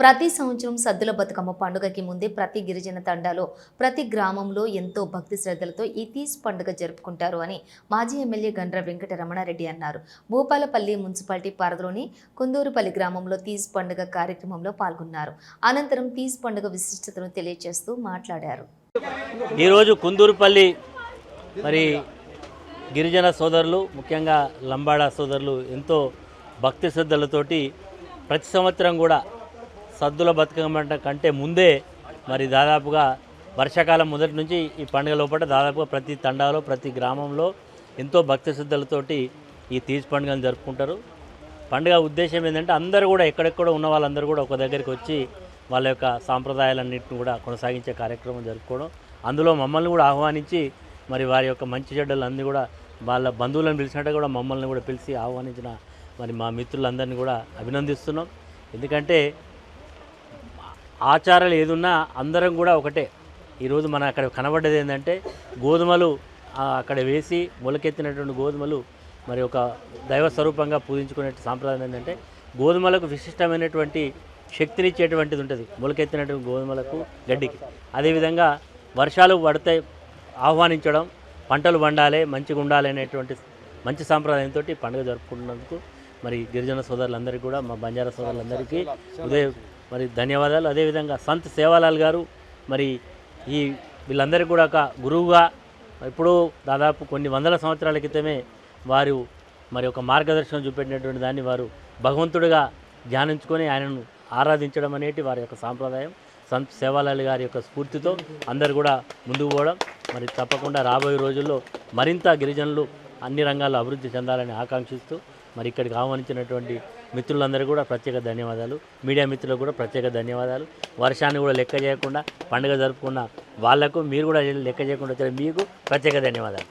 ప్రతి సంవత్సరం సద్దుల బతుకమ్మ పండుగకి ముందే ప్రతి గిరిజన తండాలో ప్రతి గ్రామంలో ఎంతో భక్తి శ్రద్ధలతో ఈ తీజ్ పండుగ జరుపుకుంటారు అని మాజీ ఎమ్మెల్యే గండ్ర వెంకట రమణారెడ్డి అన్నారు. భూపాలపల్లి మున్సిపాలిటీ పరిధిలోని కుందూరుపల్లి గ్రామంలో తీజ్ పండుగ కార్యక్రమంలో పాల్గొన్నారు. అనంతరం తీజ్ పండుగ విశిష్టతను తెలియజేస్తూ మాట్లాడారు. ఈరోజు కుందూరుపల్లి మరి గిరిజన సోదరులు, ముఖ్యంగా లంబాడా సోదరులు ఎంతో భక్తి శ్రద్ధలతోటి ప్రతి సంవత్సరం కూడా సద్దుల బతుకమ్మ కంటే ముందే మరి దాదాపుగా వర్షాకాలం మొదటి నుంచి ఈ పండుగ లోపల దాదాపుగా ప్రతి తండాలో ప్రతి గ్రామంలో ఎంతో భక్తి శ్రద్ధలతోటి ఈ తీజ్ పండుగను జరుపుకుంటారు. పండుగ ఉద్దేశం ఏంటంటే అందరూ కూడా ఎక్కడెక్కడో ఉన్న వాళ్ళందరూ కూడా ఒక దగ్గరికి వచ్చి వాళ్ళ యొక్క సాంప్రదాయాలన్నింటిని కూడా కొనసాగించే కార్యక్రమం జరుపుకోవడం, అందులో మమ్మల్ని కూడా ఆహ్వానించి మరి వారి యొక్క మంచి చెడ్డలు అన్నీ కూడా వాళ్ళ బంధువులను పిలిచినట్టు కూడా మమ్మల్ని కూడా పిలిచి ఆహ్వానించిన మరి మా మిత్రులందరినీ కూడా అభినందిస్తున్నాం. ఎందుకంటే ఆచారాలు ఏదున్నా అందరం కూడా ఒకటే. ఈరోజు మన అక్కడ కనబడ్డది ఏంటంటే గోధుమలు అక్కడ వేసి మొలకెత్తినటువంటి గోధుమలు మరి ఒక దైవ స్వరూపంగా పూజించుకునే సాంప్రదాయం ఏంటంటే గోధుమలకు విశిష్టమైనటువంటి శక్తినిచ్చేటువంటిది ఉంటుంది మొలకెత్తినటువంటి గోధుమలకు, గడ్డికి. అదేవిధంగా వర్షాలు పడితే ఆహ్వానించడం, పంటలు పండాలి, మంచిగా ఉండాలి అనేటువంటి మంచి సాంప్రదాయంతో పండుగ జరుపుకున్నందుకు మరి గిరిజన సోదరులందరికీ కూడా, మా బంజారా సోదరులందరికీ మరి ధన్యవాదాలు. అదేవిధంగా సంత్ సేవాలాల్ గారు మరి వీళ్ళందరికీ కూడా ఒక గురువుగా ఇప్పుడు దాదాపు కొన్ని వందల సంవత్సరాల క్రితమే వారు మరి ఒక మార్గదర్శనం చూపెట్టినటువంటి దాన్ని వారు భగవంతుడిగా ధ్యానించుకొని ఆయనను ఆరాధించడం అనేది వారి యొక్క సాంప్రదాయం. సంత్ సేవాలాల్ గారి యొక్క స్ఫూర్తితో అందరు కూడా ముందుకు పోవడం, మరి తప్పకుండా రాబోయే రోజుల్లో మరింత గిరిజనులు అన్ని రంగాల్లో అభివృద్ధి చెందాలని ఆకాంక్షిస్తూ మరి ఇక్కడికి ఆహ్వానించినటువంటి మిత్రులందరూ కూడా ప్రత్యేక ధన్యవాదాలు. మీడియా మిత్రులకు కూడా ప్రత్యేక ధన్యవాదాలు. వర్షాన్ని కూడా లెక్క చేయకుండా పండుగ జరుపుకున్న వాళ్లకు, మీరు కూడా లెక్క చేయకుండా వచ్చారు, మీకు ప్రత్యేక ధన్యవాదాలు.